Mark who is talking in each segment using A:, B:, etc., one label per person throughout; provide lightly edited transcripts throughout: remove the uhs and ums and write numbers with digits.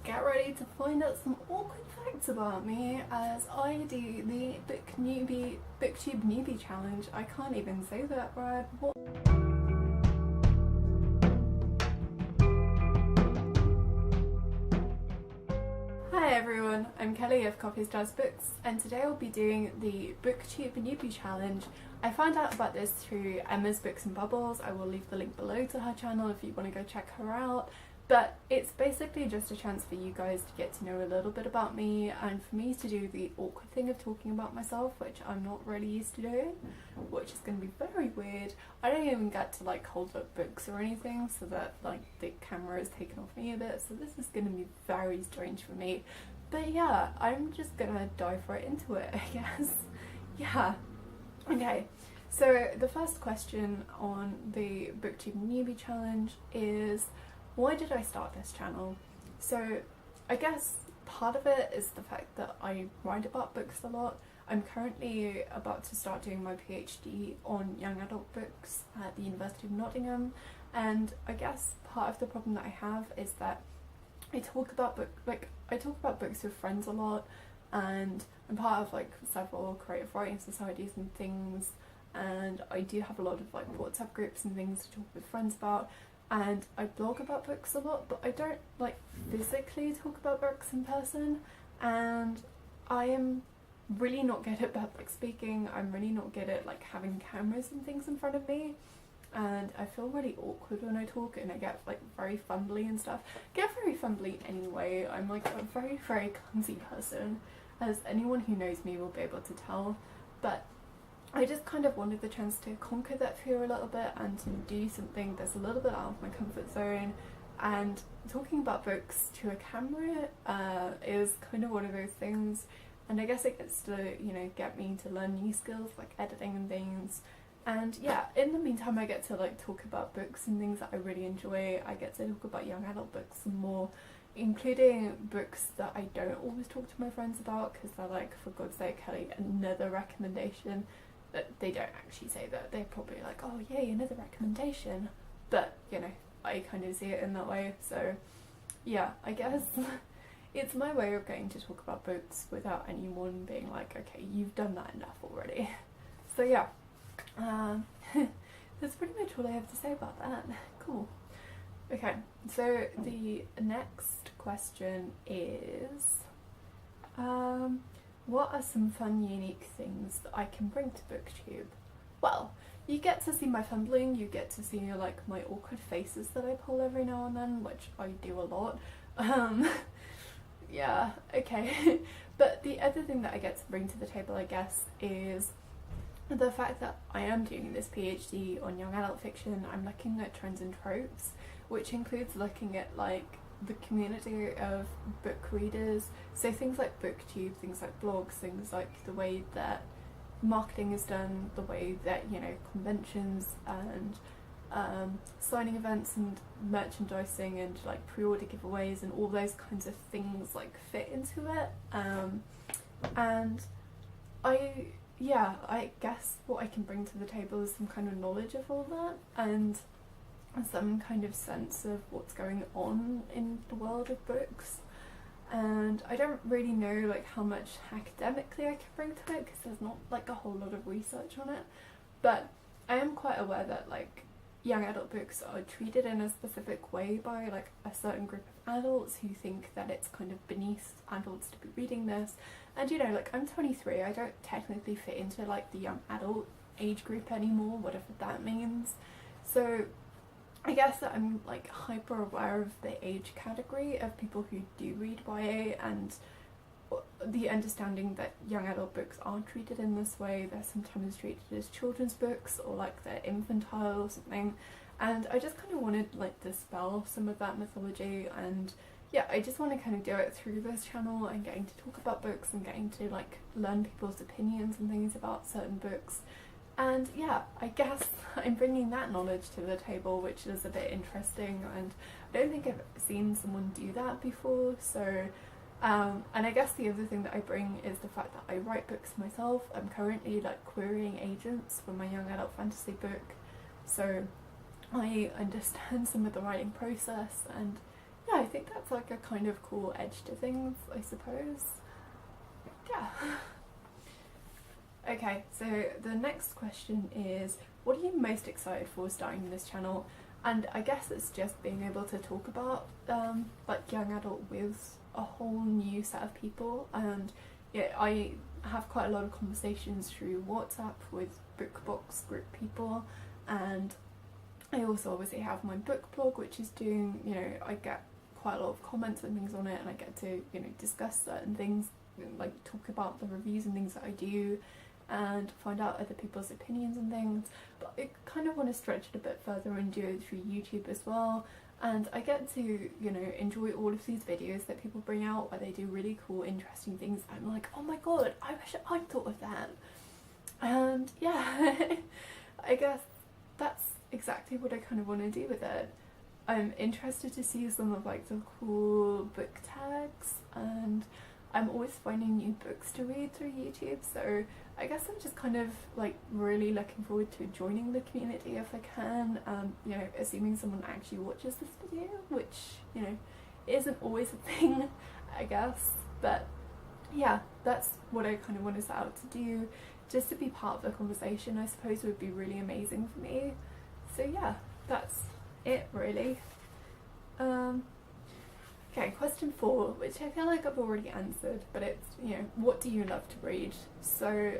A: Get ready to find out some awkward facts about me as I do the booktube newbie challenge. I can't even say that right. What? Hi everyone, I'm Kelly of Coffee Stars Books, and today I'll be doing the booktube newbie challenge. I found out about this through Emma's Books and Bubbles. I will leave the link below to her channel if you want to go check her out. But it's basically just a chance for you guys to get to know a little bit about me and for me to do the awkward thing of talking about myself, which I'm not really used to doing, which is going to be very weird. I don't even get to like hold up books or anything, so that like the camera is taken off me a bit, so this is going to be very strange for me. But yeah, I'm just gonna dive right into it, I guess. Yeah. Okay, so the first question on the booktube newbie challenge is, why did I start this channel? So I guess part of it is the fact that I write about books a lot. I'm currently about to start doing my PhD on young adult books at the University of Nottingham, and I guess part of the problem that I have is that I talk about books with friends a lot, and I'm part of like several creative writing societies and things, and I do have a lot of like WhatsApp groups and things to talk with friends about. And I blog about books a lot, but I don't like physically talk about books in person, and I am really not good at public speaking. I'm really not good at like having cameras and things in front of me, and I feel really awkward when I talk, and I get like very fumbly and stuff. I get very fumbly anyway. I'm like a very clumsy person, as anyone who knows me will be able to tell, but I just kind of wanted the chance to conquer that fear a little bit and to do something that's a little bit out of my comfort zone. And talking about books to a camera is kind of one of those things, and I guess it gets to, you know, get me to learn new skills like editing and things. And yeah, in the meantime I get to like talk about books and things that I really enjoy. I get to talk about young adult books some more, including books that I don't always talk to my friends about because they're like, for God's sake, Kelly, another recommendation. That they don't actually say that. They're probably like, oh yay, another recommendation. But, you know, I kind of see it in that way. So yeah, I guess it's my way of getting to talk about books without anyone being like, okay, you've done that enough already. So yeah, that's pretty much all I have to say about that. Cool. Okay, so the next question is, what are some fun, unique things that I can bring to booktube? Well, you get to see my fumbling, you get to see like my awkward faces that I pull every now and then, which I do a lot. Yeah, okay. But the other thing that I get to bring to the table, I guess, is the fact that I am doing this PhD on young adult fiction. I'm looking at trends and tropes, which includes looking at like the community of book readers, so things like booktube, things like blogs, things like the way that marketing is done, the way that, you know, conventions and signing events and merchandising and like pre-order giveaways and all those kinds of things like fit into it. And I guess what I can bring to the table is some kind of knowledge of all that and some kind of sense of what's going on in the world of books. And I don't really know like how much academically I can bring to it because there's not like a whole lot of research on it, but I am quite aware that like young adult books are treated in a specific way by like a certain group of adults who think that it's kind of beneath adults to be reading this. And you know, like I'm 23, I don't technically fit into like the young adult age group anymore, whatever that means. So I guess that I'm like hyper aware of the age category of people who do read YA and the understanding that young adult books aren't treated in this way. They're sometimes treated as children's books or like they're infantile or something, and I just kind of wanted like to dispel some of that mythology. And yeah, I just want to kind of do it through this channel and getting to talk about books and getting to like learn people's opinions and things about certain books. And yeah, I guess I'm bringing that knowledge to the table, which is a bit interesting, and I don't think I've seen someone do that before. So and I guess the other thing that I bring is the fact that I write books myself. I'm currently like querying agents for my young adult fantasy book, so I understand some of the writing process, and yeah, I think that's like a kind of cool edge to things, I suppose. Yeah. Okay, so the next question is, what are you most excited for starting this channel? And I guess it's just being able to talk about like young adult with a whole new set of people. And yeah, I have quite a lot of conversations through WhatsApp with BookBox group people, and I also obviously have my book blog, which is doing, you know, I get quite a lot of comments and things on it, and I get to, you know, discuss certain things, like talk about the reviews and things that I do, and find out other people's opinions and things. But I kind of want to stretch it a bit further and do it through YouTube as well. And I get to, you know, enjoy all of these videos that people bring out where they do really cool, interesting things. I'm like, oh my god, I wish I'd thought of that. And yeah, I guess that's exactly what I kind of want to do with it. I'm interested to see some of like the cool book tags, and I'm always finding new books to read through YouTube, so I guess I'm just kind of like really looking forward to joining the community if I can, you know, assuming someone actually watches this video, which, you know, isn't always a thing, I guess, but yeah, that's what I kind of want to set out to do. Just to be part of the conversation, I suppose, would be really amazing for me. So yeah, that's it really. Okay, question 4, which I feel like I've already answered, but it's, you know, what do you love to read? So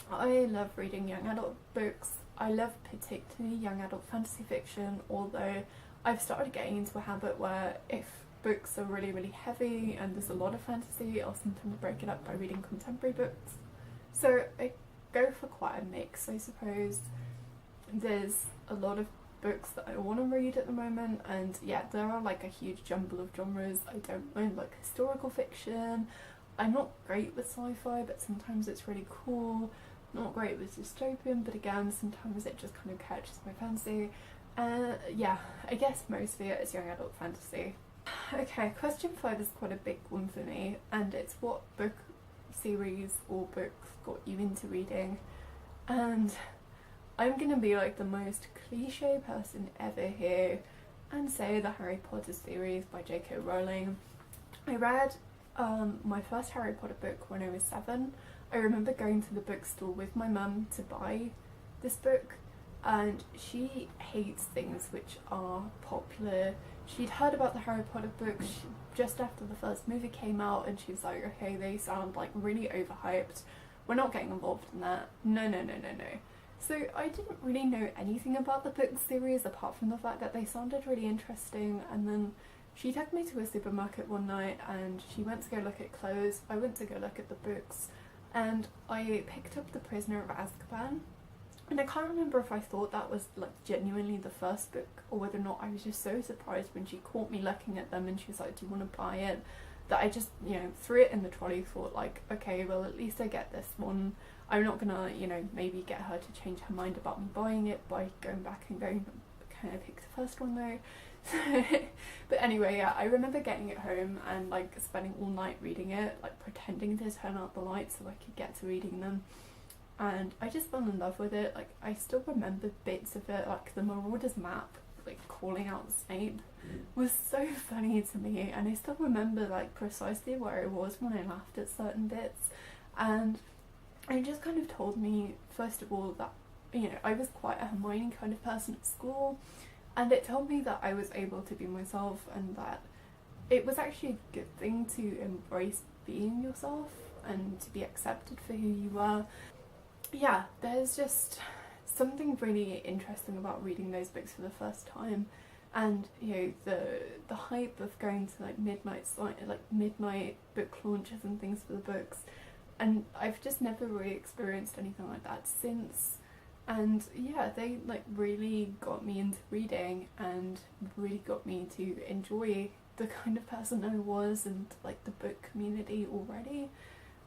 A: I love reading young adult books. I love particularly young adult fantasy fiction, although I've started getting into a habit where if books are really, really heavy and there's a lot of fantasy, I'll sometimes break it up by reading contemporary books. So I go for quite a mix, I suppose. There's a lot of books that I want to read at the moment, and yeah, there are like a huge jumble of genres. I don't mind like historical fiction. I'm not great with sci-fi, but sometimes it's really cool. Not great with dystopian, but again, sometimes it just kind of catches my fancy. Yeah, I guess mostly it is young adult fantasy. Okay, question 5 is quite a big one for me, and it's what book series or books got you into reading. And I'm gonna be like the most cliche person ever here and say the Harry Potter series by J.K. Rowling. I read my first Harry Potter book when I was 7. I remember going to the bookstore with my mum to buy this book, and she hates things which are popular. She'd heard about the Harry Potter books just after the first movie came out, and she was like, okay, they sound like really overhyped. We're not getting involved in that. No. So I didn't really know anything about the book series apart from the fact that they sounded really interesting, and then she took me to a supermarket one night and she went to go look at clothes. I went to go look at the books, and I picked up The Prisoner of Azkaban, and I can't remember if I thought that was like genuinely the first book or whether or not I was just so surprised when she caught me looking at them and she was like, do you want to buy it, that I just, you know, threw it in the trolley, thought like, okay, well at least I get this one. I'm not gonna, you know, maybe get her to change her mind about me buying it by going back and going, kind of pick the first one though. But anyway, yeah, I remember getting it home and like spending all night reading it, like pretending to turn out the lights so I could get to reading them, and I just fell in love with it. Like I still remember bits of it, like the Marauder's map, like calling out Snape was so funny to me, and I still remember like precisely where I was when I laughed at certain bits, and it just kind of told me, first of all, that, you know, I was quite a Hermione kind of person at school, and it told me that I was able to be myself and that it was actually a good thing to embrace being yourself and to be accepted for who you are. Yeah, there's just something really interesting about reading those books for the first time, and you know, the hype of going to like midnight book launches and things for the books. And I've just never really experienced anything like that since, and yeah, they like really got me into reading and really got me to enjoy the kind of person I was and like the book community already,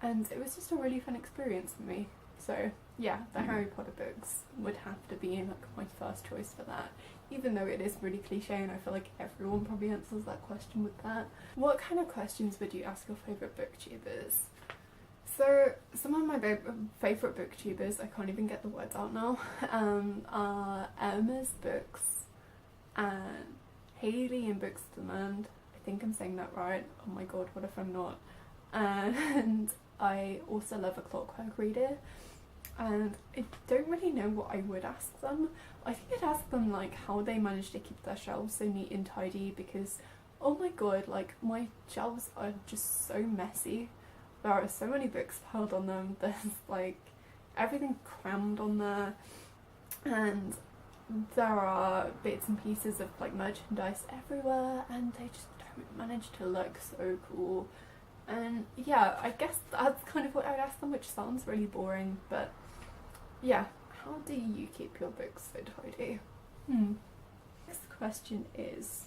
A: and it was just a really fun experience for me. So yeah, the Harry Potter books would have to be like my first choice for that, even though it is really cliche and I feel like everyone probably answers that question with that. What kind of questions would you ask your favourite booktubers? So some of my favourite booktubers, I can't even get the words out now, are Emma's Books and Hayley in Books Demand. think I'm saying that right. Oh my god, what if I'm not? And I also love a clockwork reader, and I don't really know what I would ask them. I think I'd ask them like how they manage to keep their shelves so neat and tidy, because oh my god, like my shelves are just so messy. There are so many books piled on them, there's like everything crammed on there, and there are bits and pieces of like merchandise everywhere, and they just don't manage to look so cool. And yeah, I guess that's kind of what I would ask them, which sounds really boring, but yeah. How do you keep your books so tidy? Next question is,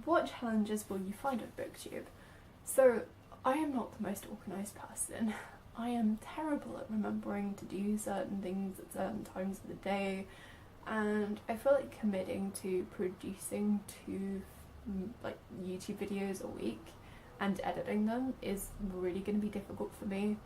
A: what challenges will you find on booktube? So I am not the most organised person. I am terrible at remembering to do certain things at certain times of the day, and I feel like committing to producing 2 like YouTube videos a week and editing them is really going to be difficult for me.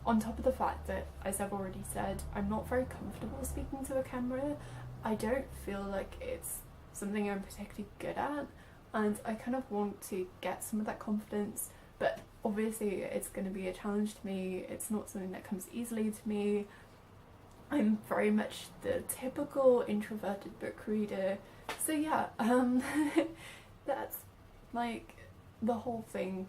A: On top of the fact that, as I've already said, I'm not very comfortable speaking to a camera. I don't feel like it's something I'm particularly good at, and I kind of want to get some of that confidence, but obviously it's going to be a challenge to me. It's not something that comes easily to me. I'm very much the typical introverted book reader, so yeah, that's like the whole thing,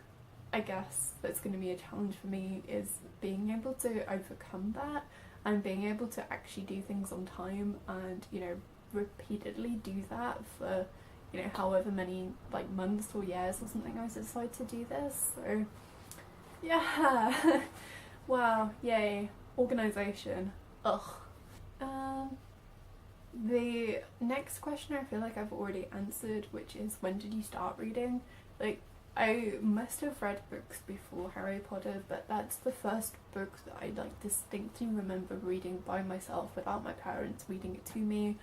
A: I guess, that's going to be a challenge for me, is being able to overcome that and being able to actually do things on time and, you know, repeatedly do that for, you know, however many like months or years or something I decide to do this. So yeah. Wow, yay, organisation. Ugh. The next question I feel like I've already answered, which is, when did you start reading? Like, I must have read books before Harry Potter, but that's the first book that I like distinctly remember reading by myself without my parents reading it to me.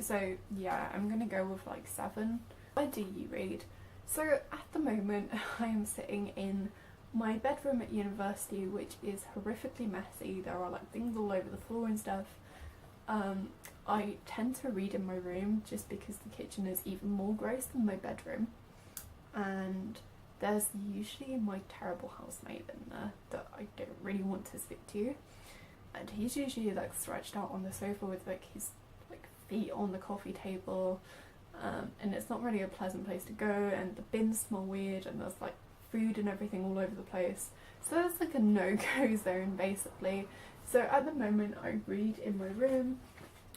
A: So yeah, I'm gonna go with like 7. Where do you read? So at the moment I am sitting in my bedroom at university, which is horrifically messy. There are like things all over the floor and stuff. I tend to read in my room just because the kitchen is even more gross than my bedroom, and there's usually my terrible housemate in there that I don't really want to speak to, and he's usually like stretched out on the sofa with like his like feet on the coffee table, and it's not really a pleasant place to go, and the bins smell weird, and there's like food and everything all over the place, so there's like a no-go zone basically. So at the moment I read in my room,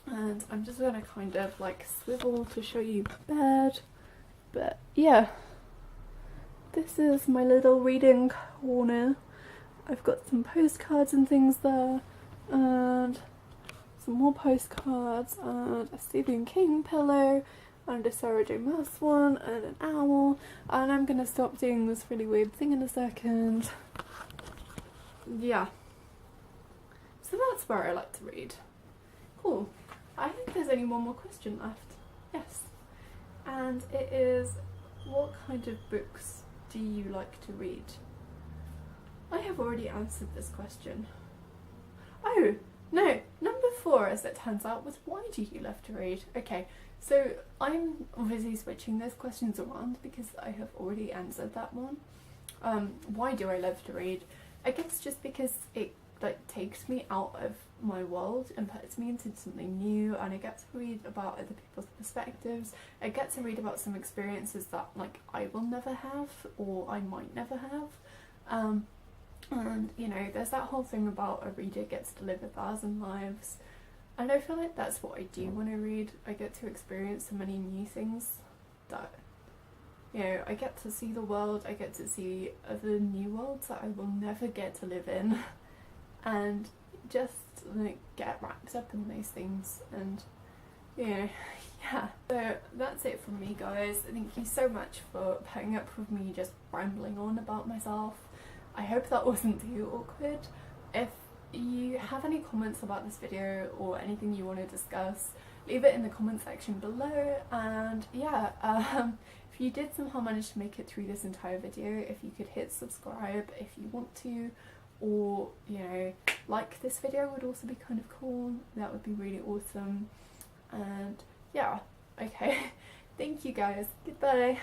A: and I'm just gonna kind of like swivel to show you my bed, but yeah, this is my little reading corner. I've got some postcards and things there, and some more postcards, and a Stephen King pillow, and a Sarah J Maas one, and an owl, and I'm gonna stop doing this really weird thing in a second. Yeah. So that's where I like to read. Cool. I think there's only one more question left. Yes. And it is, what kind of books do you like to read? I have already answered this question. Oh, no, number 4, as it turns out, was, why do you love to read? Okay, so I'm obviously switching those questions around because I have already answered that one. Why do I love to read? I guess just because it like takes me out of my world and puts me into something new, and I get to read about other people's perspectives. I get to read about some experiences that like I will never have, or I might never have. And you know, there's that whole thing about a reader gets to live 1,000 lives, and I feel like that's what I do when I read. I get to experience so many new things that, you know, I get to see the world, I get to see other new worlds that I will never get to live in, and just like get wrapped up in those things. And you know, yeah, so that's it from me, guys. Thank you so much for putting up with me just rambling on about myself. I hope that wasn't too awkward. If you have any comments about this video or anything you want to discuss, leave it in the comment section below. And yeah, if you did somehow manage to make it through this entire video, if you could hit subscribe if you want to, or you know, like this video would also be kind of cool. That would be really awesome. And yeah, okay. Thank you guys. Goodbye.